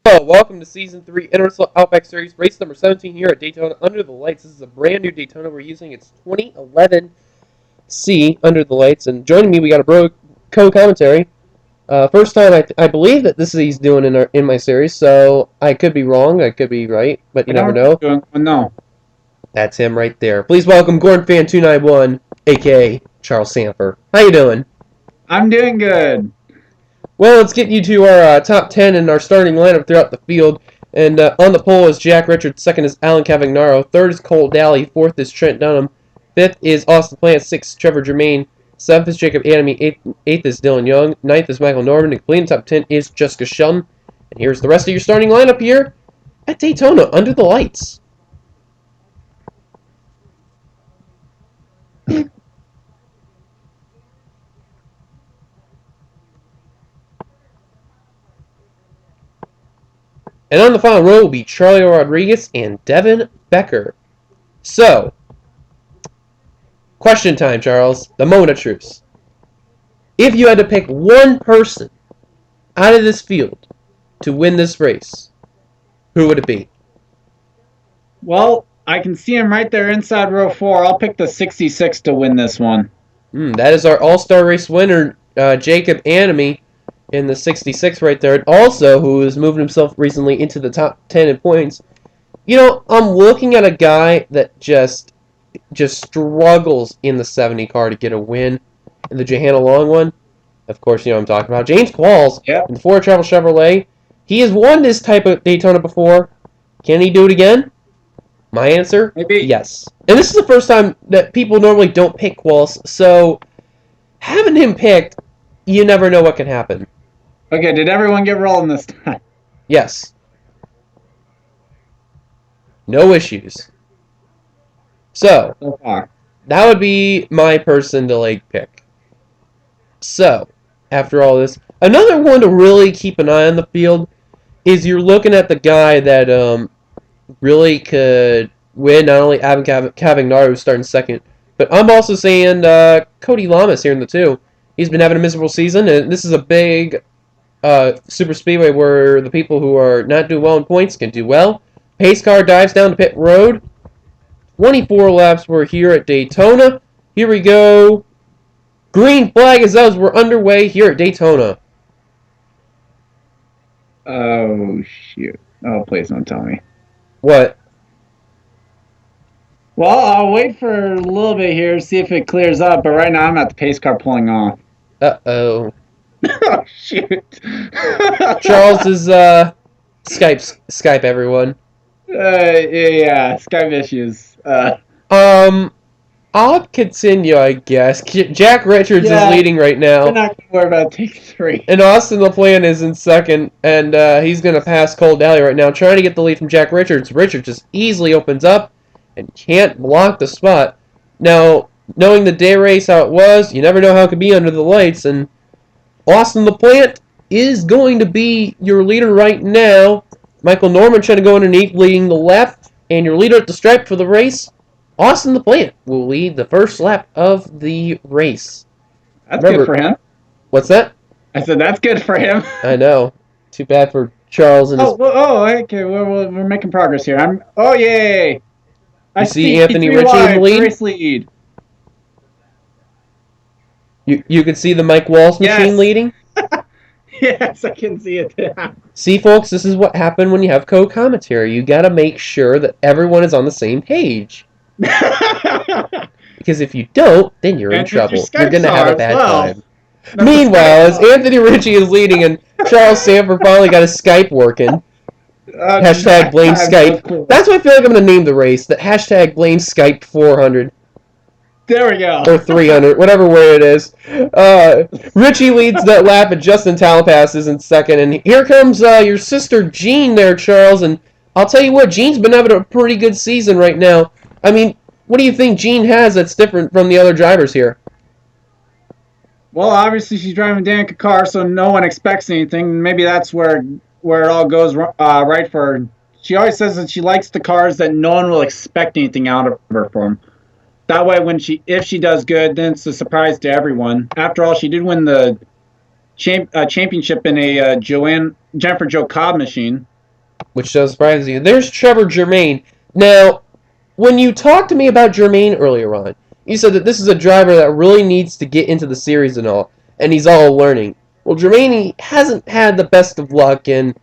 Welcome to Season 3 NRSL Outback Series, race number 17 here at Daytona Under the Lights. This is a brand new Daytona. We're using its 2011 C Under the Lights. And joining me, we got a bro co-commentary. First time I believe that this is he's doing in my series, so I could be wrong, I could be right, but you never know. No. That's him right there. Please welcome GordonFan291, a.k.a. Charles Samper. How you doing? I'm doing good. Well, let's get you to our top 10 and our starting lineup throughout the field. And on the pole is Jack Richards. Second is Alan Cavagnaro. Third is Cole Daly. Fourth is Trent Dunham. Fifth is Austin Plant. Sixth, Trevor Germain. Seventh is Jacob Anemy. Eighth is Dylan Young. Ninth is Michael Norman. And completing the top 10 is Jessica Shelton. And here's the rest of your starting lineup here at Daytona Under the Lights. And on the final row will be Charlie Rodriguez and Devin Becker. So, question time, Charles. The moment of truth. If you had to pick one person out of this field to win this race, who would it be? Well, I can see him right there inside row 4. I'll pick the 66 to win this one. That is our All-Star Race winner, Jacob Anemy, in the 66 right there. And also, who has moved himself recently into the top 10 in points. You know, I'm looking at a guy that just struggles in the 70 car to get a win in the Johanna Long one. Of course, you know what I'm talking about. James Qualls in the Ford Travel Chevrolet. He has won this type of Daytona before. Can he do it again? My answer? Maybe. Yes. And this is the first time that people normally don't pick Qualls, so having him picked, you never know what can happen. Okay, did everyone get rolling this time? Yes. No issues. So far. That would be my person to pick. So, after all this, another one to really keep an eye on the field is you're looking at the guy that really could win, not only Adam Cavagnaro, who's starting second, but I'm also saying Cody Lamas here in the 2. He's been having a miserable season, and this is a big super speedway where the people who are not doing well in points can do well. Pace car dives down to pit road. 24 laps we're here at Daytona. Here we go. Green flag is us. We're underway here at Daytona. Oh, shoot. Oh, please don't tell me. What? Well, I'll wait for a little bit here, see if it clears up, but right now I'm at the pace car pulling off. Uh-oh. Oh, shoot. Charles is, Skype everyone. Yeah, Skype issues. I'll continue, I guess. Jack Richards is leading right now. We're not going to worry about take 3. And Austin LaPlante is in second, and he's going to pass Cole Daly right now, trying to get the lead from Jack Richards. Richards just easily opens up and can't block the spot. Now, knowing the day race how it was, you never know how it could be under the lights, and Austin LaPlante is going to be your leader right now. Michael Norman trying to go underneath, leading the left, and your leader at the stripe for the race, Austin LaPlante, will lead the first lap of the race. That's good for him. What's that? I said that's good for him. I know. Too bad for Charles and his... okay. We're making progress here. Yay! I see Anthony Ritchie in the lead. Race lead. You can see the Mike Walsh machine leading? Yes, I can see it. See, folks, this is what happened when you have co-commentary. You got to make sure that everyone is on the same page. Because if you don't, then you're in trouble. You're going to have a bad time. Meanwhile, as Anthony Ritchie is leading and Charles Sanford finally got his Skype working. Hashtag blame Skype. That's what I feel like I'm going to name the race. The hashtag blame Skype 400. There we go. Or 300, whatever way it is. Richie leads that lap, and Justin Talapass is in second. And here comes your sister Jean there, Charles. And I'll tell you what, Jean's been having a pretty good season right now. I mean, what do you think Jean has that's different from the other drivers here? Well, obviously she's driving Danica car, so no one expects anything. Maybe that's where it all goes right for her. She always says that she likes the cars that no one will expect anything out of her from. That way, if she does good, then it's a surprise to everyone. After all, she did win the championship in a Jennifer Jo Cobb machine. which does surprise you. There's Trevor Germain. Now, when you talked to me about Germain earlier on, you said that this is a driver that really needs to get into the series and all, and he's all learning. Well, Germain, he hasn't had the best of luck, and,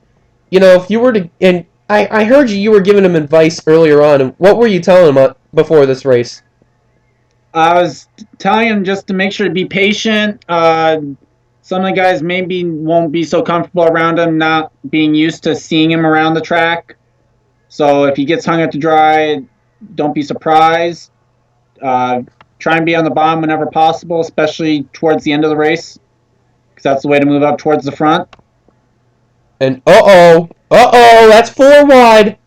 you know, if you were to... And I heard you were giving him advice earlier on, and what were you telling him before this race? I was telling him just to make sure to be patient. Some of the guys maybe won't be so comfortable around him, not being used to seeing him around the track. So if he gets hung out to dry, don't be surprised. Try and be on the bottom whenever possible, especially towards the end of the race, because that's the way to move up towards the front. And that's 4 wide.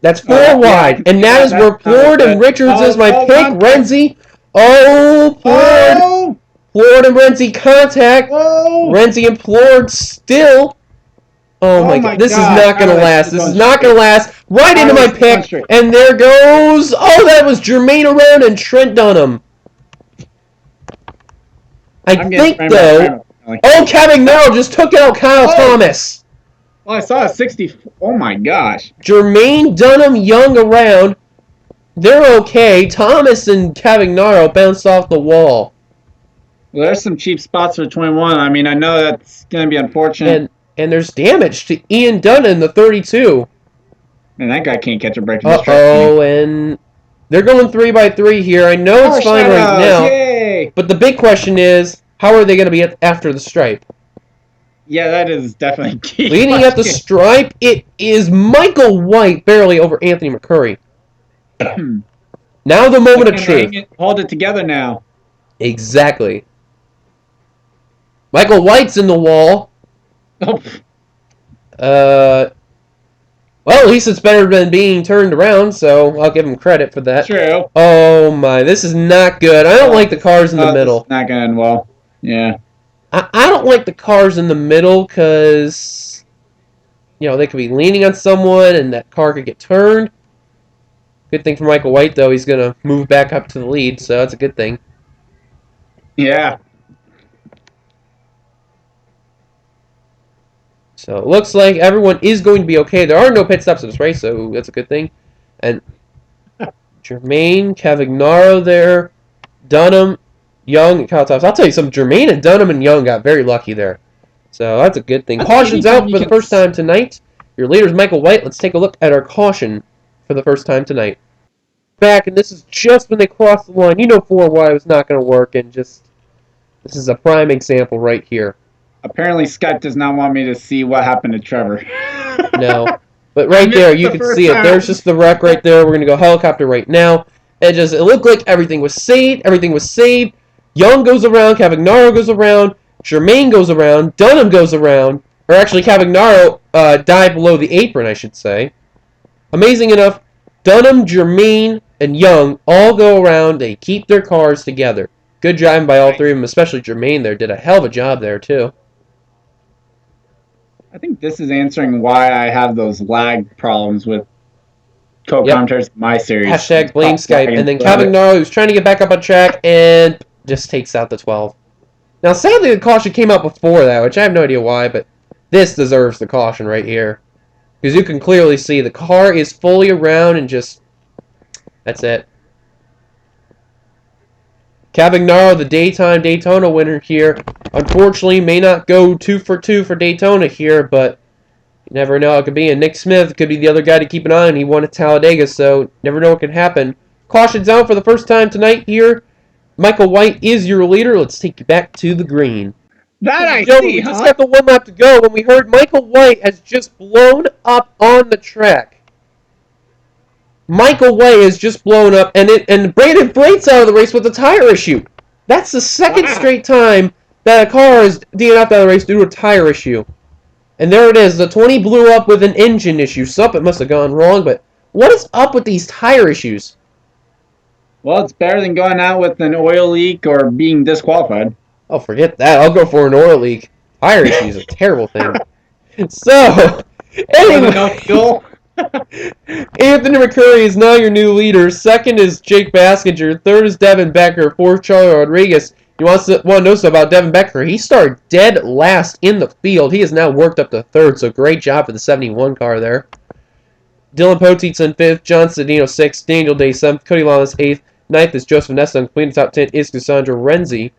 That's 4 wide. And that is where Plord and Richards is my pick. Renzi. Plord. Plord and Renzi contact. Renzi and Plord still. Oh my god. This is not going to last. This is not going to last. Right into my pick. And there goes. Oh, that was Germain around and Trent Dunham. I think, though. Oh, Cavagnaro just took out Kyle Thomas. Well, I saw a 60. Oh my gosh. Germain, Dunham, Young around. They're okay. Thomas and Cavagnaro bounced off the wall. Well, there's some cheap spots for 21. I mean, I know that's going to be unfortunate. And there's damage to Ian Dunn in the 32. Man, that guy can't catch a break. Uh-oh, and they're going 3x3 here. I know it's fine right now. Yay! But the big question is, how are they going to be after the stripe? Yeah, that is definitely key. Leading at the stripe, it is Michael White barely over Anthony McCurry. Now the moment of truth. Hold it together now. Exactly. Michael White's in the wall. Well, at least it's better than being turned around, so I'll give him credit for that. True. Oh my, this is not good. I don't like the cars in the middle. This is not going well. Yeah. I don't like the cars in the middle because, you know, they could be leaning on someone and that car could get turned. Good thing for Michael White, though, he's going to move back up to the lead, so that's a good thing. Yeah. So it looks like everyone is going to be okay. There are no pit stops in this race, so that's a good thing. And Germain, Cavagnaro there, Dunham, Young, and Kyle Thomas. I'll tell you something, Germain and Dunham and Young got very lucky there. So that's a good thing. Caution's out for the first time tonight. Your leader is Michael White. Let's take a look at our caution for the first time tonight. Back, and this is just when they cross the line. You know 4Y was not going to work, and just this is a prime example right here. Apparently, Scott does not want me to see what happened to Trevor. No. But right there, you can see it. There's just the wreck right there. We're going to go helicopter right now. It looked like everything was saved. Everything was saved. Young goes around. Cavagnaro goes around. Germain goes around. Dunham goes around. Or actually, Cavagnaro died below the apron, I should say. Amazing enough, Dunham, Germain, and Young all go around. They keep their cars together. Good driving by all three of them, especially Germain there. Did a hell of a job there, too. I think this is answering why I have those lag problems with co-commentators in my series. Hashtag blame Skype. And then Cavagnaro, who's trying to get back up on track, and just takes out the 12. Now, sadly, the caution came out before that, which I have no idea why, but this deserves the caution right here. Because you can clearly see the car is fully around and just... That's it. Cavagnaro, the daytime Daytona winner here, unfortunately may not go 2 for 2 for Daytona here, but you never know. It could be. And Nick Smith could be the other guy to keep an eye on. He won at Talladega, so never know what can happen. Caution's out for the first time tonight here. Michael White is your leader. Let's take you back to the green. That I see, we just got the 1 lap to go when we heard Michael White has just blown up on the track. Michael White has just blown up, and Brandon Brate's out of the race with a tire issue. That's the second straight time that a car is DNF'd out of the race due to a tire issue. And there it is. The 20 blew up with an engine issue. So it must have gone wrong, but what is up with these tire issues? Well, it's better than going out with an oil leak or being disqualified. Oh, forget that. I'll go for an oil leak. Tire issue is a terrible thing. So, anyway. Anthony McCurry is now your new leader. Second is Jake Baskinger. Third is Devin Becker. Fourth, Charlie Rodriguez. You want to know something about Devin Becker? He started dead last in the field. He has now worked up to third, so great job for the 71 car there. Dylan Poteet's in 5th. John Sedino 6th. Daniel Day 7th. Cody Lamas 8th. 9th is Joseph Nesta. And completing the top 10 is Cassandra Renzi.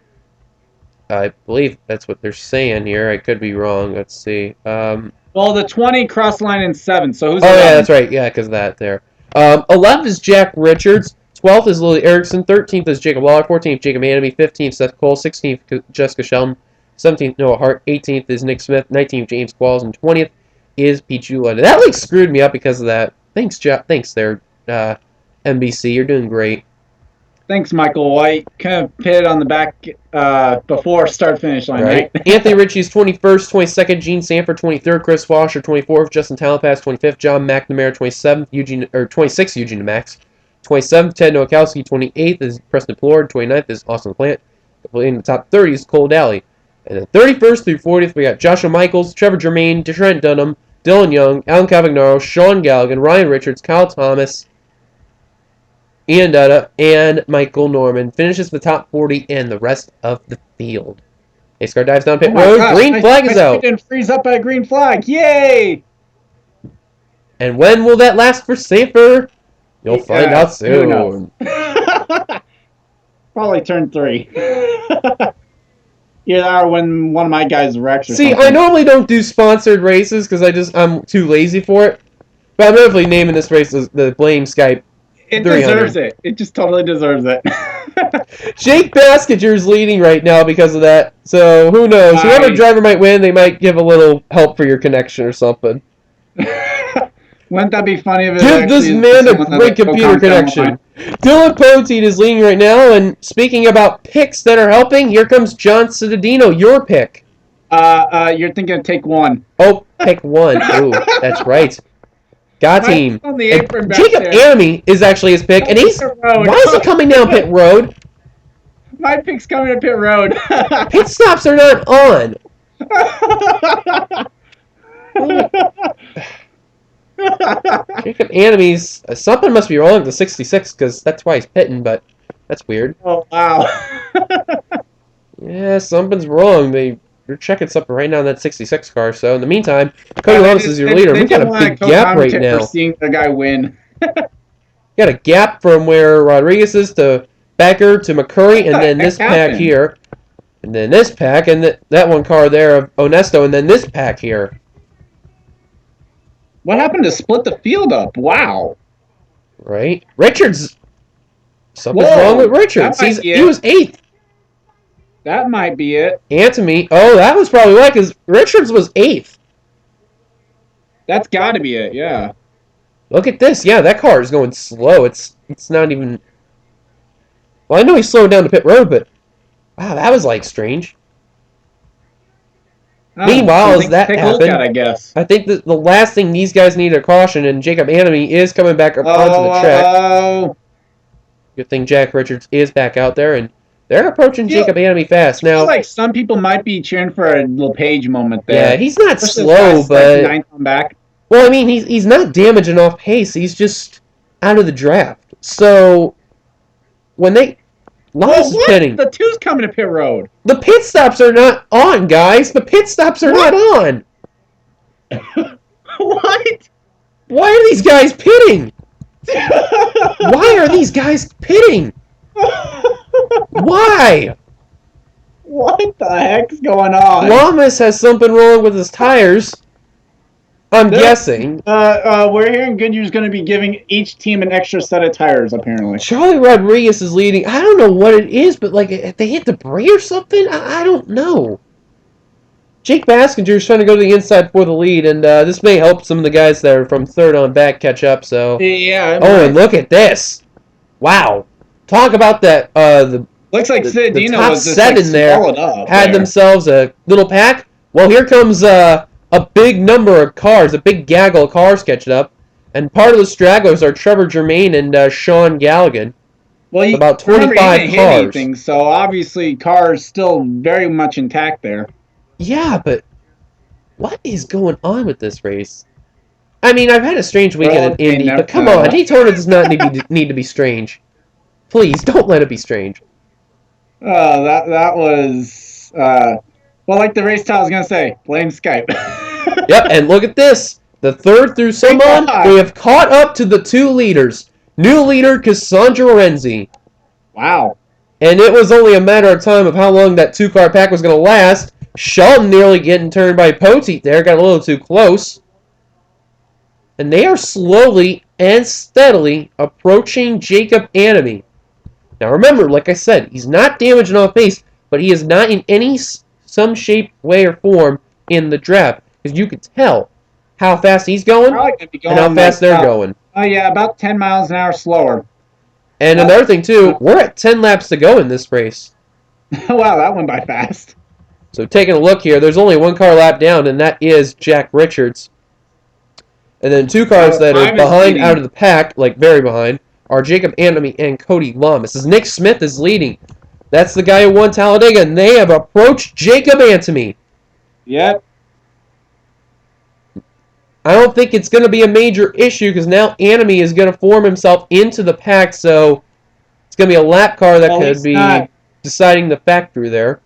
I believe that's what they're saying here. I could be wrong. Let's see. Well, the 20 cross line in 7th. So who's 11? Yeah, that's right. Yeah, because of that there. 11th is Jack Richards. 12th is Lily Erickson. 13th is Jacob Waller. 14th, Jacob Anemy. 15th, Seth Cole. 16th, Jessica Shelton. 17th, Noah Hart. 18th is Nick Smith. 19th, James Qualls. And 20th is Pete Jula. That like screwed me up because of that. Thanks, Thanks there, NBC. You're doing great. Thanks, Michael White. Kind of pitted on the back before start-finish line, right? Anthony Ritchie's 21st, 22nd, Gene Sanford 23rd, Chris Washer 24th, Justin Talapass 25th, John McNamara 27th, 26th, Eugene Demax 27th, Ted Nowakowski 28th is Preston Plord, 29th is Austin Plant. In the top 30 is Cole Daly. And then 31st through 40th, we got Joshua Michaels, Trevor Germain, Trent Dunham, Dylan Young, Alan Cavagnaro, Sean Galligan, Ryan Richards, Kyle Thomas, Ian Dutta, and Michael Norman finishes the top 40 and the rest of the field. Ace car dives down pit road. Gosh, green flag is out. Didn't freeze up by a green flag. Yay! And when will that last for safer? You'll find out soon. Who knows? Probably turn 3. Yeah, or when one of my guys wrecks or something. I normally don't do sponsored races because I'm too lazy for it. But I'm definitely naming this race the Blame Skype. It deserves it. It just totally deserves it. Jake Baskinger's leading right now because of that. So who knows? Whoever driver might win, they might give a little help for your connection or something. Wouldn't that be funny if it give this man a great computer connection. Dylan Poteet is leading right now, and speaking about picks that are helping, here comes John Cittadino, your pick. You're thinking of take 1. Oh, pick 1. Ooh, that's right. Got him. Jacob Anemy is actually his pick, and he's. Why is he coming down pit road? My pick's coming to pit road. Pit stops are not on. Jacob Anemy's something must be wrong with the 66 because that's why he's pitting, but that's weird. Oh wow. Yeah, something's wrong. They're checking something right now in that 66 car. So in the meantime, Cody Lamas is your leader. We've got a big gap right now. Seeing the guy win. Got a gap from where Rodriguez is to Becker to McCurry, and then this pack here, and then this pack, and that one car there of Onesto, and then this pack here. What happened to split the field up? Wow. Right, Richards. Something's wrong with Richards. He was 8th. That might be it. Antony. Oh, that was probably why, because Richards was 8th. That's got to be it, yeah. Look at this. Yeah, that car is going slow. It's not even... Well, I know he's slowing down to pit road, but... Wow, that was, like, strange. Meanwhile, as that happened, I guess. I think that the last thing these guys need a caution, and Jacob Anemy is coming back up onto the track. Good thing Jack Richards is back out there, and they're approaching Jacob Anemy fast. Now, I feel like some people might be cheering for a little Page moment there. Yeah, he's not slow, but... Like 9th back. Well, I mean, he's not damaging off pace. He's just out of the draft. So, when they... Lamas is pitting. The 2's coming to pit road. The pit stops are not on, guys. The pit stops are not on. What? Why are these guys pitting? Why are these guys pitting? Why? What the heck's going on? Lamas has something wrong with his tires. I'm guessing. We're hearing Goodyear's going to be giving each team an extra set of tires, apparently. Charlie Rodriguez is leading. I don't know what it is, but like, if they hit debris or something? I don't know. Jake Baskinger is trying to go to the inside for the lead, and this may help some of the guys that are from 3rd on back catch up. So. Yeah. And look at this. Wow. Talk about that. Looks like the top 7 there had themselves a little pack. Well, here comes a big number of cars, a big gaggle of cars catching up. And part of the stragglers are Trevor Germain and Sean Galligan. Well, about 25 cars. Anything, so obviously cars still very much intact there. Yeah, but what is going on with this race? I mean, I've had a strange weekend in Indy, but come on, Daytona does not need to be strange. Please, don't let it be strange. That was... well, like the race tile was going to say, blame Skype. Yep, and look at this. The third through someone, we have caught up to the 2 leaders. New leader, Cassandra Renzi. Wow. And it was only a matter of time of how long that 2-car pack was going to last. Shelton nearly getting turned by Poteet there. Got a little too close. And they are slowly and steadily approaching Jacob Emery. Now remember, like I said, he's not damaging off base, but he is not in some shape, way, or form in the draft. Because you can tell how fast he's going, and how fast they're going. Oh, yeah, about 10 miles an hour slower. And another thing, too, we're at 10 laps to go in this race. Wow, that went by fast. So taking a look here, there's only 1 car lap down, and that is Jack Richards. And then 2 cars that are behind out of the pack, like very behind, are Jacob Emery and Cody Lamas. As Nick Smith is leading. That's the guy who won Talladega, and they have approached Jacob Emery. Yep. I don't think it's going to be a major issue because now Emery is going to form himself into the pack, so it's going to be a lap car that could be deciding the factor there.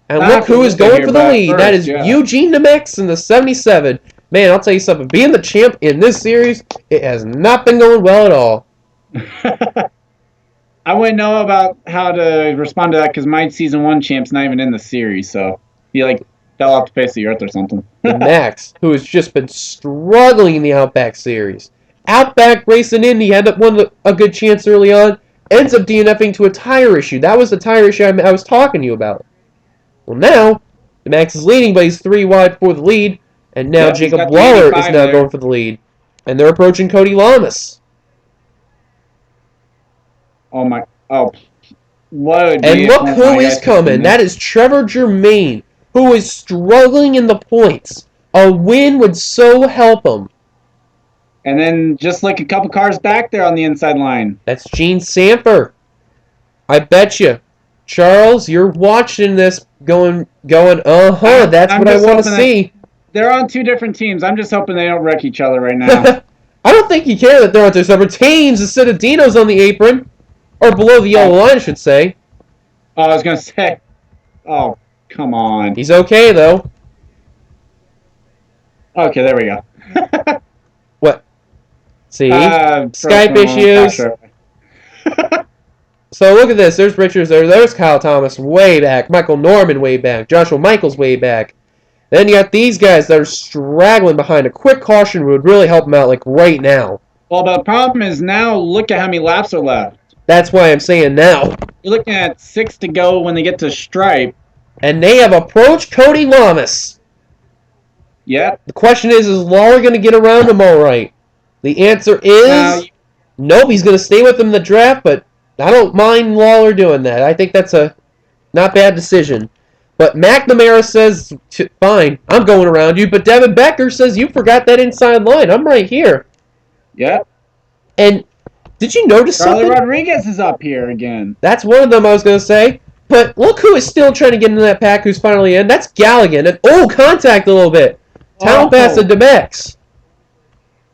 And look who is going for the lead. That is Eugene Demax in the 77. Man, I'll tell you something. Being the champ in this series, it has not been going well at all. I wouldn't know about how to respond to that because my season 1 champ's not even in the series, so he fell off the face of the earth or something. Max, who has just been struggling in the Outback series. Outback racing in, he had a good chance early on, ends up DNFing to a tire issue. That was the tire issue I was talking to you about. Well, now, Max is leading, but he's 3 wide for the lead, and now Jacob Waller is now going for the lead. And they're approaching Cody Lamas. Oh, my. Oh. What and look who is coming. That is Trevor Germain, who is struggling in the points. A win would so help him. And then just like a couple cars back there on the inside line. That's Gene Sanford. I bet you. Charles, you're watching this going, that's what I want to see. They're on 2 different teams. I'm just hoping they don't wreck each other right now. I don't think you care that they're on 2 separate teams instead of Dino's on the apron. Or below the yellow line, I should say. Oh, I was going to say. Oh, come on. He's okay, though. Okay, there we go. What? See? Skype issues. So look at this. There's Richards there. There's Kyle Thomas way back. Michael Norman way back. Joshua Michaels way back. Then you got these guys that are straggling behind. A quick caution would really help them out, like right now. Well, but the problem is now look at how many laps are left. That's why I'm saying now. You're looking at 6 to go when they get to stripe. And they have approached Cody Lamas. Yep. The question is Lawler going to get around him all right? The answer is nope, he's going to stay with him in the draft, but I don't mind Lawler doing that. I think that's a not bad decision. But McNamara says, fine, I'm going around you. But Devin Becker says, you forgot that inside line. I'm right here. Yep. And did you notice something? Charlie Rodriguez is up here again. That's one of them I was going to say. But look who is still trying to get into that pack who's finally in. That's Galligan. And, contact a little bit. Town pass to Demax.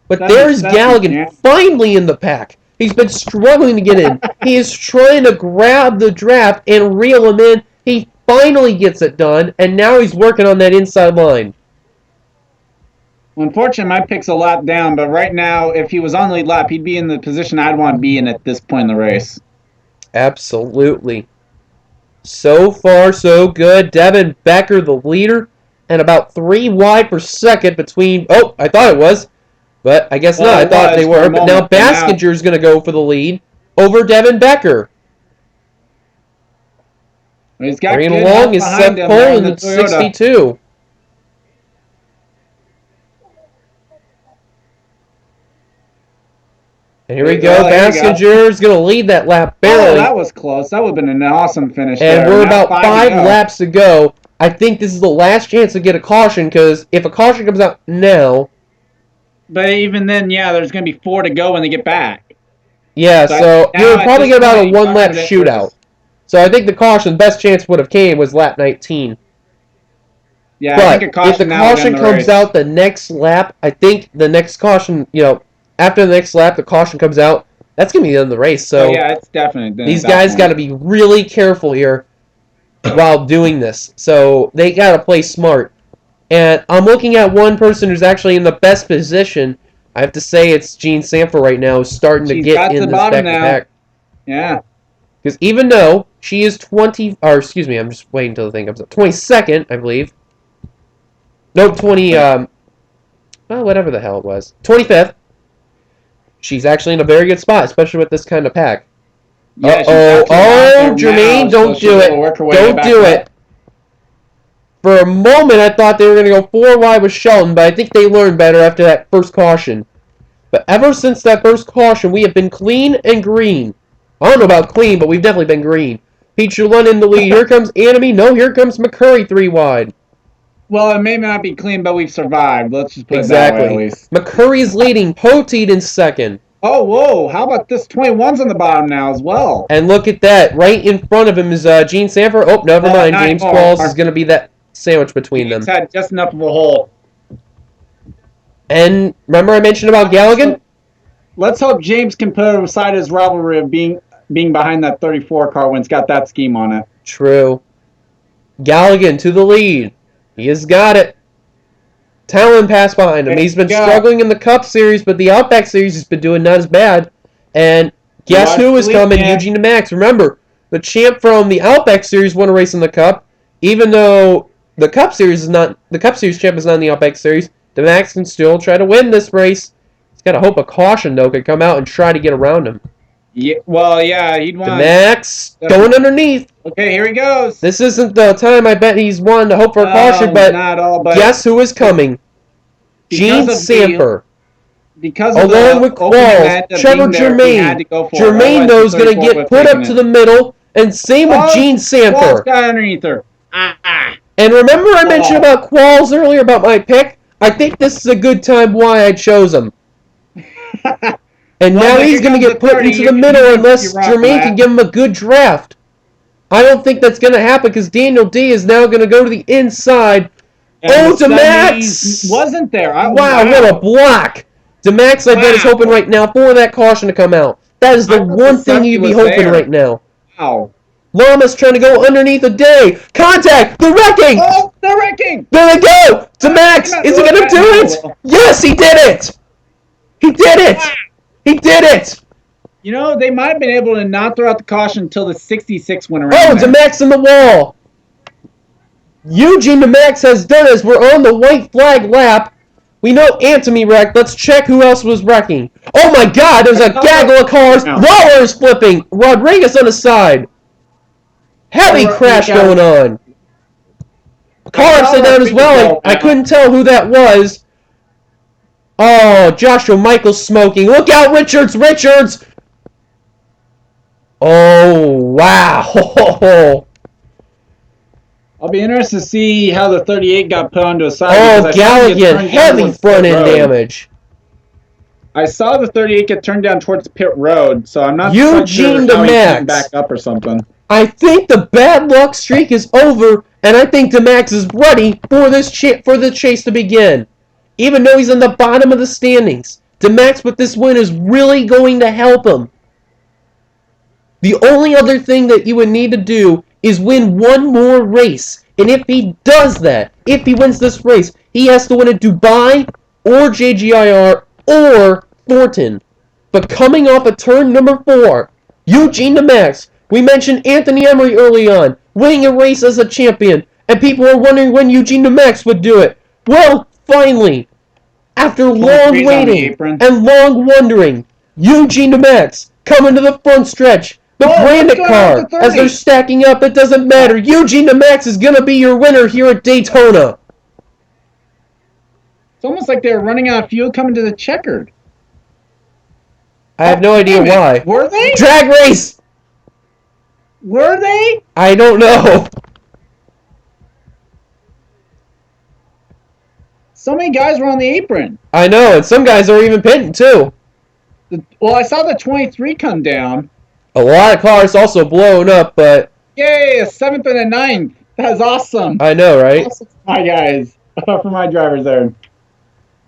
But there's Galligan finally in the pack. He's been struggling to get in. He is trying to grab the draft and reel him in. He finally gets it done, and now he's working on that inside line. Well, unfortunately, my pick's a lap down, but right now, if he was on the lead lap, he'd be in the position I'd want to be in at this point in the race. Absolutely. So far, so good. Devin Becker, the leader, and about 3 wide per second between... Oh, I thought it was, but I guess not. I thought they were. But now Baskinger's going to go for the lead over Devin Becker. He's got bringing along is Seth Cole in the 62. And here we go. Baskinger's going to lead that lap barely. Oh, that was close. That would have been an awesome finish and we're about 5 laps to go. I think this is the last chance to get a caution, because if a caution comes out now... But even then, yeah, there's going to be 4 to go when they get back. Yeah, so you'll probably get about a 1-lap shootout. So I think the caution, best chance would have came was lap 19. Yeah, but I think a caution if the caution comes out the next lap, I think the next caution, after the next lap, the caution comes out, that's going to be the end of the race. So yeah, it's definitely. These guys got to be really careful here while doing this. So they got to play smart. And I'm looking at one person who's actually in the best position. I have to say it's Gene Sanford right now, who's starting to get in this back to back. Yeah. Because even though she is 20, or excuse me, I'm just waiting until the thing comes up. 22nd, I believe. No, 20, well, whatever the hell it was. 25th. She's actually in a very good spot, especially with this kind of pack. Yeah, oh, Jermaine, don't do it. Don't do it. For a moment, I thought they were going to go 4 wide with Shelton, but I think they learned better after that first caution. But ever since that first caution, we have been clean and green. I don't know about clean, but we've definitely been green. Pete Chulun in the lead. Here comes Enemy. No, here comes McCurry 3 wide. Well, it may not be clean, but we've survived. Let's just put it that way, at least. McCurry is leading. Poteet in second. Oh, whoa. How about this? 21's on the bottom now as well. And look at that. Right in front of him is Gene Sanford. Oh, never mind. James Qualls is going to be that sandwich between them. He's had just enough of a hole. And remember I mentioned about Galligan? Let's hope James can put aside his rivalry of being behind that 34 car when it's got that scheme on it. True. Galligan to the lead. He has got it. Talon passed behind him. He's been struggling in the Cup Series, but the Outback Series has been doing not as bad. And guess who is coming? Eugene Demax. Remember, the champ from the Outback Series won a race in the Cup. Even though the Cup Series champ is not in the Outback Series, Demax can still try to win this race. He's got to hope a caution, though, could come out and try to get around him. Yeah, well, yeah, he'd won. Demax going underneath. Okay, here he goes. This isn't the time I bet he's won to hope for a caution, but guess who is coming? Gene Sanford. Because along with Qualls, Trevor Germain. Germain, though, is going to get put up to the middle, and same with Gene Sanford. Underneath her. And remember I mentioned about Qualls earlier, about my pick? I think this is a good time why I chose him. And now he's going to get put into the middle unless Germain can give him a good draft. I don't think that's going to happen because Daniel D is now going to go to the inside. Oh, Demax! Wasn't there. Wow, what a block. Demax, I bet, is hoping right now for that caution to come out. That is the one thing you'd be hoping right now. Wow. Lama's trying to go underneath the day. Contact! They're wrecking! Oh, they're wrecking! There they go! Demax! Is he going to do it? Yes, he did it! He did it! He did it! You know, they might have been able to not throw out the caution until the 66 went around. Oh, Demax in the wall! Eugene Demax has done it as we're on the white flag lap. We know Anthony wrecked. Let's check who else was wrecking. Oh my god, there's a gaggle of cars. Lawler is flipping. Rodriguez on the side. Heavy crash going on. Car upside down as well. I couldn't tell who that was. Oh, Joshua Michaels smoking. Look out, Richards! Richards! Oh, wow. I'll be interested to see how the 38 got put onto a side. Oh, Galligan, heavy front-end damage. I saw the 38 get turned down towards pit road, so I'm not Eugene sure how he came back up or something. I think the bad luck streak is over, and I think Demax is ready for the chase to begin. Even though he's in the bottom of the standings, Demax with this win is really going to help him. The only other thing that you would need to do is win one more race. And if he does that, if he wins this race, he has to win at Dubai or JGIR or Thornton. But coming off of turn number 4, Eugene Demax, we mentioned Anthony Emery early on, winning a race as a champion, and people were wondering when Eugene Demax would do it. Well, finally, after long waiting and long wondering, Eugene Demax coming to the front stretch. The branded car, as they're stacking up, it doesn't matter. Eugene Demax is going to be your winner here at Daytona. It's almost like they're running out of fuel coming to the checkered. I have no idea why. Were they? Drag race! Were they? I don't know. So many guys were on the apron. I know, and some guys are even pitting, too. Well, I saw the 23 come down. A lot of cars also blown up, but... Yay, a 7th and a 9th. That's awesome. I know, right? Awesome for my guys. For my drivers there.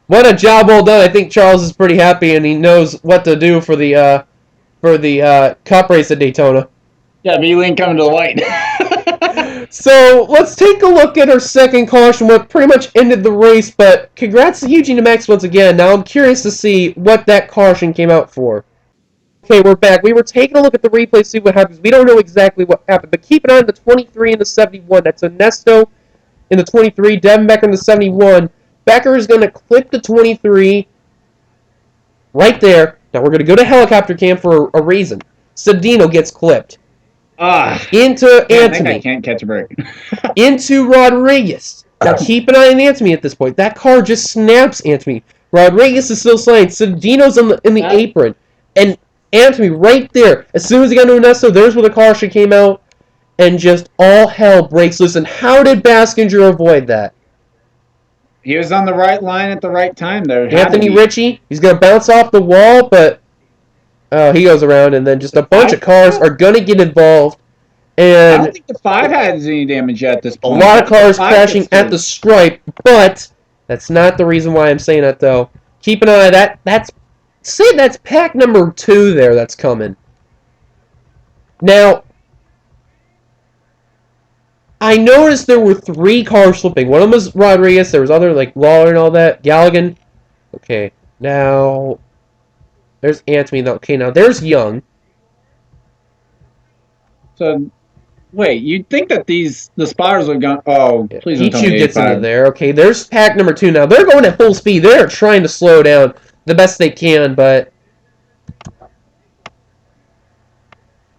What a job well done. I think Charles is pretty happy, and he knows what to do for the Cup race at Daytona. Yeah, V-Link coming to the white. So let's take a look at our second caution, what pretty much ended the race. But congrats to Eugene Demax once again. Now I'm curious to see what that caution came out for. Okay, we're back. We were taking a look at the replay to see what happens. We don't know exactly what happened, but keep an eye on the 23 and the 71. That's Ernesto in the 23, Devin Becker in the 71. Becker is going to clip the 23 right there. Now we're going to go to helicopter cam for a reason. Cedino gets clipped. Into man, Anthony. That guy can't catch a break. Into Rodriguez. Now keep an eye on Anthony at this point. That car just snaps Anthony. Rodriguez is still sliding. Cedino's in the apron. And Anthony right there. As soon as he got to Ernesto, there's where the caution came out. And just all hell breaks loose. And how did Baskinger avoid that? He was on the right line at the right time there. Anthony Ritchie, he's going to bounce off the wall, but he goes around, and then just a bunch of cars are going to get involved. And I don't think the 5 has any damage yet at this point. A lot of cars crashing at the stripe, but that's not the reason why I'm saying that, though. Keep an eye on that. That's pack number 2 there that's coming. Now, I noticed there were 3 cars slipping. One of them was Rodriguez. There was other, like Lawler and all that. Galligan. Okay, now there's Anthony. Okay, now there's Young. So, wait, you'd think that the spotters would go. Oh, please don't tell me gets into there. Okay, there's pack number 2 now. They're going at full speed. They're trying to slow down the best they can, but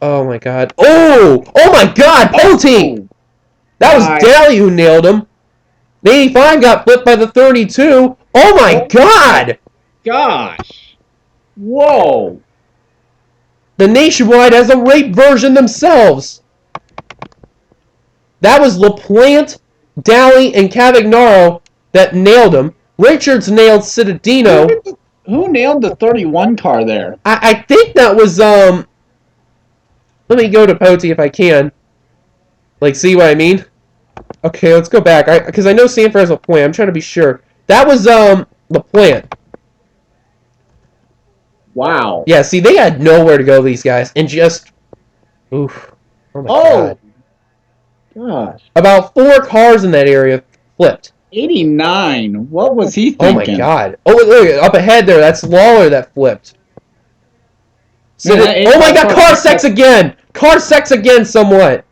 oh my god! Oh my god! Poteet! That was Daly who nailed him. The 85 got flipped by the 32. Oh my god! Gosh! Whoa! The Nationwide has a rape version themselves. That was LaPlante, Daly, and Cavagnaro that nailed him. Richards nailed Citadino. Who nailed the 31 car there? I think that was, let me go to Poteet if I can. Like, see what I mean? Okay, let's go back. Because I know Sanford has LaPlante. I'm trying to be sure. That was, LaPlante. Wow. Yeah, see, they had nowhere to go, these guys. And just, oof. Oh, my God. Gosh. About 4 cars in that area flipped. 89. What was he thinking? Oh, my God. Oh, look, up ahead there. That's Lawler that flipped. So oh, my God. Car sex again. Car sex again somewhat.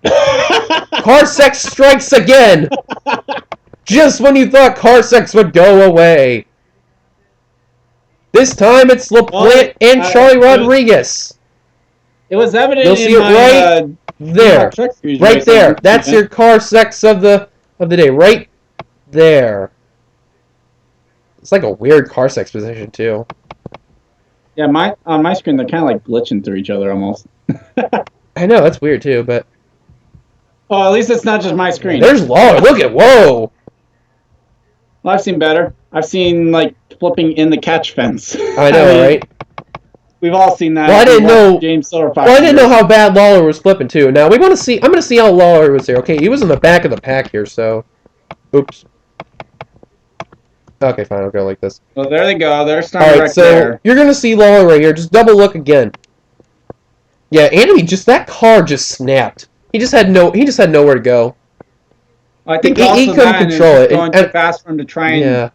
Car sex strikes again. Just when you thought car sex would go away. This time it's LaPlante and Charlie Rodriguez. It was evident. You'll see it right there. Right there. That's your car sex of the day. Right there. It's like a weird car sex position too. Yeah, on my screen they're kind of like glitching through each other almost. I know, that's weird too, but oh, at least it's not just my screen. There's Lawler. Look at whoa. Well, I've seen better. I've seen like flipping in the catch fence. I know, right? We've all seen that. Well, I didn't know. James Silver. Well, I didn't know how bad Lawler was flipping too. Now we want to see. I'm going to see how Lawler was here. Okay, he was in the back of the pack here, so. Oops. Okay, fine. I'll go like this. Well, there they go. They're starting right there. You're going to see Lawler right here. Just double look again. Yeah, Anthony, that car just snapped. He just had nowhere to go. I think he couldn't control it. Going too fast for him to try and.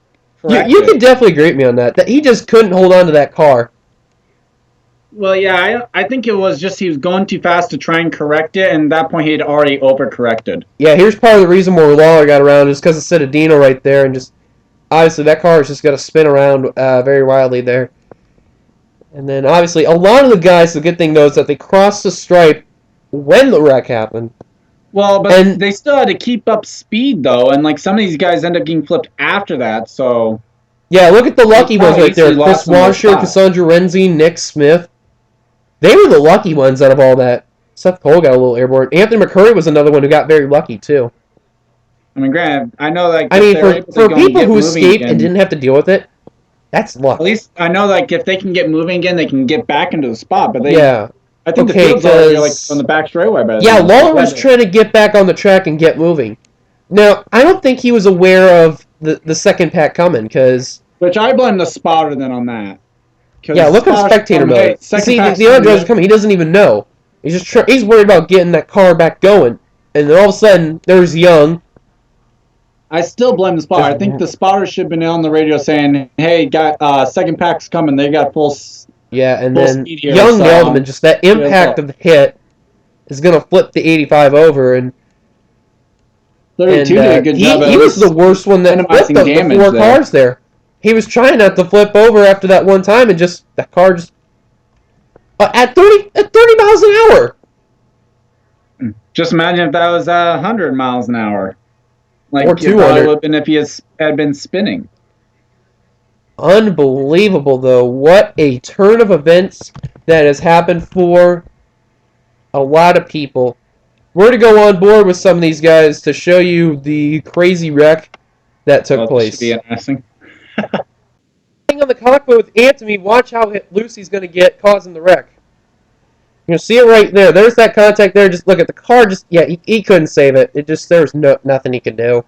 Yeah. You could definitely agree with me on that. That he just couldn't hold on to that car. Well, yeah, I think it was just he was going too fast to try and correct it, and at that point he had already overcorrected. Yeah, here's part of the reason where Lawler got around is because of Citadino right there, and just obviously that car is just going to spin around very wildly there. And then obviously a lot of the guys, the good thing though is that they crossed the stripe when the wreck happened. Well, but they still had to keep up speed though, and like some of these guys end up getting flipped after that. So yeah, look at the lucky ones right there: Chris Washer, Cassandra Renzi, Nick Smith. They were the lucky ones out of all that. Seth Cole got a little airborne. Anthony McCurry was another one who got very lucky too. I mean, granted, I know like for people who escaped and didn't have to deal with it, that's luck. At least I know like if they can get moving again, they can get back into the spot. But yeah. I think the field's already like on the back straightaway. Yeah, Lawler was trying to get back on the track and get moving. Now, I don't think he was aware of the second pack coming, because... Which I blame the spotter then on that. Yeah, look at spectator mode. See, the other driver's coming. He doesn't even know. He's worried about getting that car back going. And then all of a sudden, there's Young. I still blame the spotter. I think the spotter should have been on the radio saying, "Hey, got second pack's coming. They got full Yeah, and full then speed here." Young So, nailed him, and just that impact of the hit is going to flip the 85 over. And 32 did a good job. He was the worst one that flipped the four cars there. He was trying not to flip over after that one time, and just that car just at 30 miles an hour. Just imagine if that was 100 miles an hour. Like Or it 200. probably would have been if he had been spinning. Unbelievable, though. What a turn of events that has happened for a lot of people. We're going to go on board with some of these guys to show you the crazy wreck that took place. Should be interesting. On the cockpit with Anthony, watch how Lucy's going to get causing the wreck. You can see it right there. There's that contact there. Just look at the car. Just he couldn't save it. It just there's nothing he could do.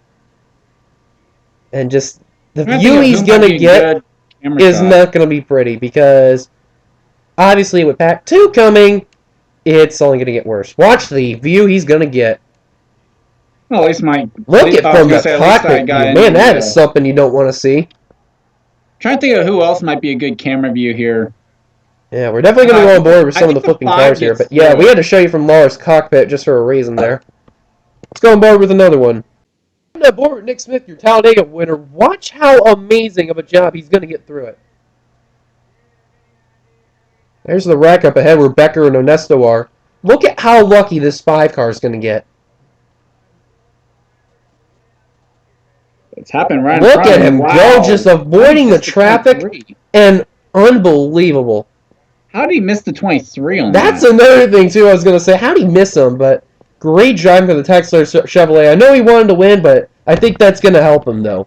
And just the view he's going to get is not going to be pretty because obviously with Pack 2 coming, it's only going to get worse. Watch the view he's going to get. Well, at least look at from the cockpit view. Man, that is something you don't want to see. Trying to think of who else might be a good camera view here. Yeah, we're definitely going to go on board with some of the flipping cars here. But yeah, we had to show you from Lawler's cockpit just for a reason there. Let's go on board with another one. On board with Nick Smith, your Talladega winner. Watch how amazing of a job he's going to get through it. There's the wreck up ahead where Becker and Onesto are. Look at how lucky this 5 car is going to get. It's happened right in front of him. Look at him go, just avoiding the traffic. And unbelievable. How did he miss the 23 on That's another thing, too, I was going to say. How did he miss him? But great driving for the Texler Chevrolet. I know he wanted to win, but I think that's going to help him, though.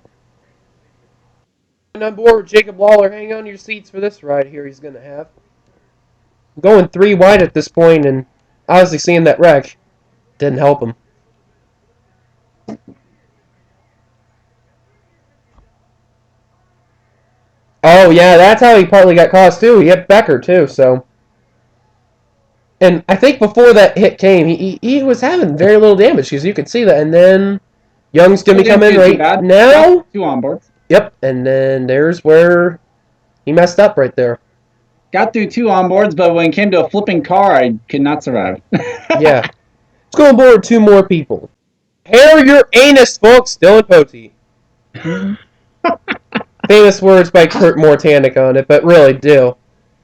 And on board, Jacob Lawler. Hang on to your seats for this ride here he's going to have. Going 3 wide at this point, and obviously seeing that wreck didn't help him. Oh, yeah, that's how he partly got caused, too. He hit Becker, too, so. And I think before that hit came, he was having very little damage, because you could see that. And then Young's going to be coming right now. 2 onboards. Yep, and then there's where he messed up right there. Got through 2 onboards, but when it came to a flipping car, I could not survive. Yeah. Let's go on board with 2 more people. Hair your anus, folks. Dylan Potey. Famous words by Kurt Mortanik on it, but really do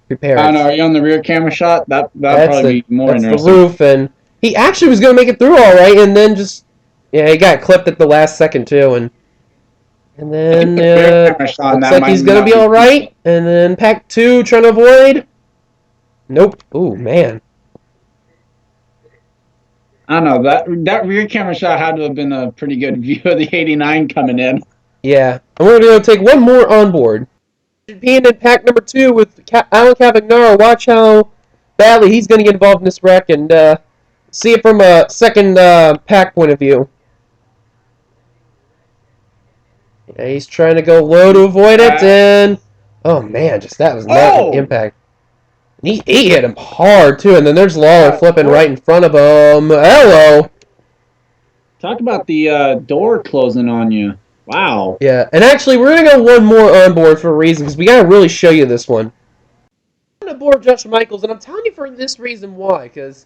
prepare. I don't know. Are you on the rear camera shot? That'd probably be more interesting. That's the roof, and he actually was going to make it through all right, and then just he got clipped at the last second too, and then looks like he's going to be all right, and then Pack 2 trying to avoid. Nope. Ooh, man. I don't know. That rear camera shot had to have been a pretty good view of the 89 coming in. Yeah. And we're going to take one more on board. Being in pack number 2 with Alan Cavagnaro. Watch how badly he's going to get involved in this wreck and see it from a second pack point of view. Yeah, he's trying to go low to avoid it, and oh man, just that was not an impact. He hit him hard too, and then there's Lawler flipping right in front of him. Hello. Talk about the door closing on you. Wow. Yeah, and actually, we're going to go one more on board for a reason, because we got to really show you this one. I'm on board Josh Michaels, and I'm telling you for this reason why, because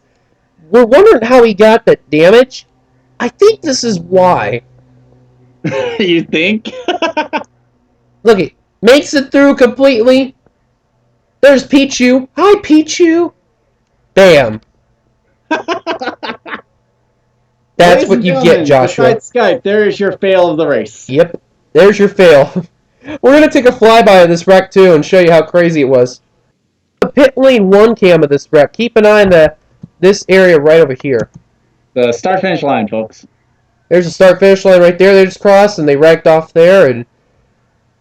we're wondering how he got that damage. I think this is why. You think? Look, it makes it through completely. There's Pichu. Hi, Pichu. Bam. That's what you get, Joshua. Besides Skype, there is your fail of the race. Yep, there's your fail. We're going to take a flyby of this wreck, too, and show you how crazy it was. The pit lane 1 cam of this wreck. Keep an eye on this area right over here. The start-finish line, folks. There's a start-finish line right there. They just crossed, and they wrecked off there. And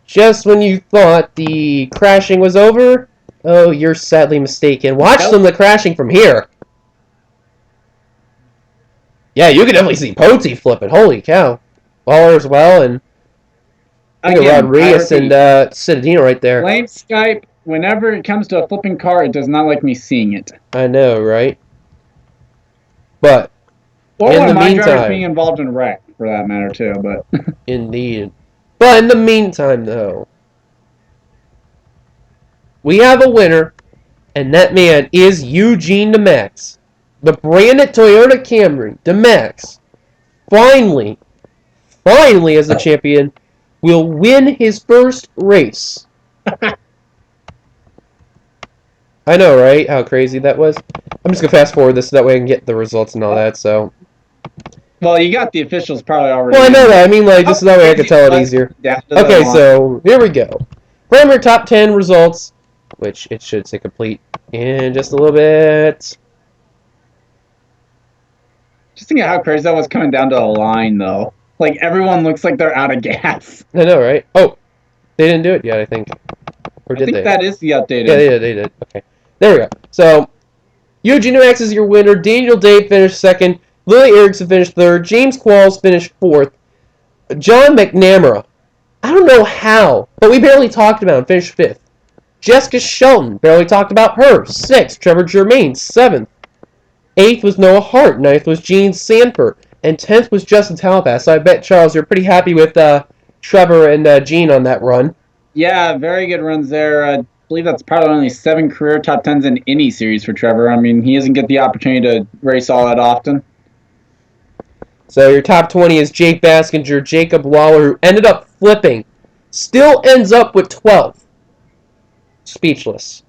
just when you thought the crashing was over, oh, you're sadly mistaken. Watch some of the crashing from here. Yeah, you can definitely see Potey flipping. Holy cow. Lawler as well, and Rodriguez and Citadino right there. Blame Skype. Whenever it comes to a flipping car, it does not like me seeing it. I know, right? But Or In when the my driver's being meantime, involved in a wreck, for that matter, too. But indeed. But in the meantime, though, we have a winner, and that man is Eugene Demax. The branded Toyota Camry, Demax, finally, as the champion, will win his first race. I know, right? How crazy that was. I'm just gonna fast forward this so that way I can get the results and all that. So, well, you got the officials probably already. well, I know that. I mean, like, just so that way I can tell it easier. Okay, so here we go. Premier top 10 results, which it should say complete in just a little bit. Just think of how crazy that was coming down to a line, though. Like, everyone looks like they're out of gas. I know, right? Oh, they didn't do it yet, I think. Or did they? That is the updated. Yeah, they did. Okay. There we go. So, Eugene Max is your winner. Daniel Day finished second. Lily Erickson finished third. James Qualls finished fourth. John McNamara, I don't know how, but we barely talked about him, finished fifth. Jessica Shelton, barely talked about her, sixth. Trevor Germain, seventh. Eighth was Noah Hart. Ninth was Gene Sanford. And 10th was Justin Talpas. So I bet, Charles, you're pretty happy with Trevor and Gene on that run. Yeah, very good runs there. I believe that's probably only 7 career top 10s in any series for Trevor. I mean, he doesn't get the opportunity to race all that often. So your top 20 is Jake Baskinger, Jacob Waller, who ended up flipping. Still ends up with 12th. Speechless.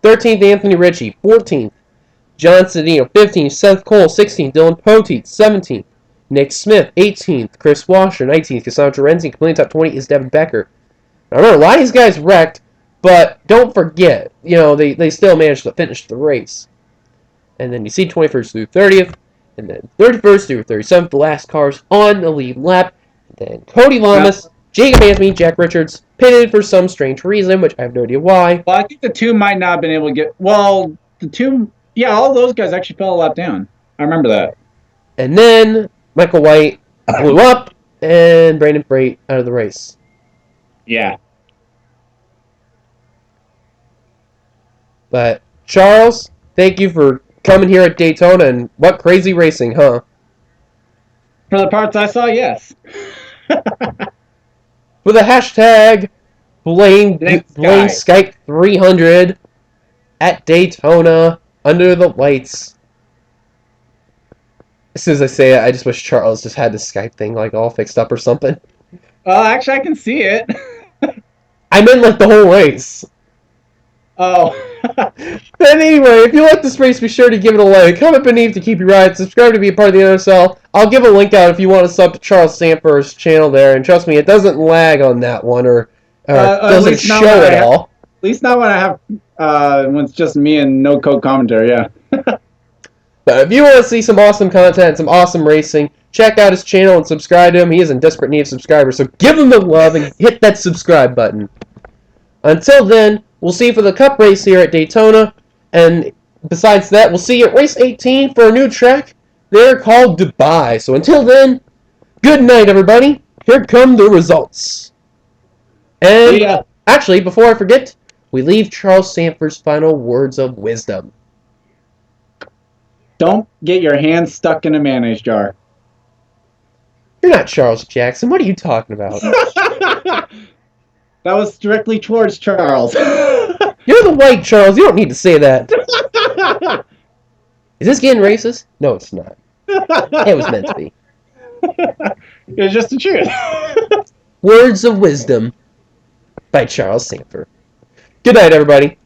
13th, Anthony Ritchie. 14th, John Cedino. 15th, Seth Cole. 16th, Dylan Poteet. 17th, Nick Smith. 18th, Chris Washer. 19th, Cassandra Renzi. Completing top 20 is Devin Becker. Now remember, a lot of these guys wrecked, but don't forget, they still managed to finish the race. And then you see 21st through 30th, and then 31st through 37th, the last cars on the lead lap. And then Cody Lamas, Jacob Anthony, Jack Richards, pitted for some strange reason, which I have no idea why. Well, I think the two might not have been able to get... Well, the two... Yeah, all those guys actually fell a lap down. I remember that. And then Michael White blew up, and Brandon Freight out of the race. Yeah. But, Charles, thank you for coming here at Daytona, and what crazy racing, huh? For the parts I saw, yes. For the hashtag Blame Skype 300 at Daytona under the lights. As soon as I say it, I just wish Charles just had the Skype thing like all fixed up or something. Actually, I can see it. I meant like the whole race. Oh. But anyway, if you like this race, be sure to give it a like. Comment beneath to keep you right. Subscribe to be a part of the NRSL. I'll give a link out if you want to sub to Charles Sanford's channel there. And trust me, it doesn't lag on that one or doesn't show at all. At least not when I have when it's just me and no co-commentary, yeah. But if you want to see some awesome content, some awesome racing, check out his channel and subscribe to him. He is in desperate need of subscribers, so give him the love and hit that subscribe button. Until then, we'll see you for the Cup race here at Daytona. And besides that, we'll see you at race 18 for a new track. They're called Dubai. So until then, good night, everybody. Here come the results. And actually, before I forget, we leave Charles Sanford's final words of wisdom. Don't get your hands stuck in a mayonnaise jar. You're not Charles Jackson. What are you talking about? That was directly towards Charles. You're the white Charles. You don't need to say that. Is this getting racist? No, it's not. It was meant to be. It's just the truth. Words of Wisdom by Charles Sanford. Good night, everybody.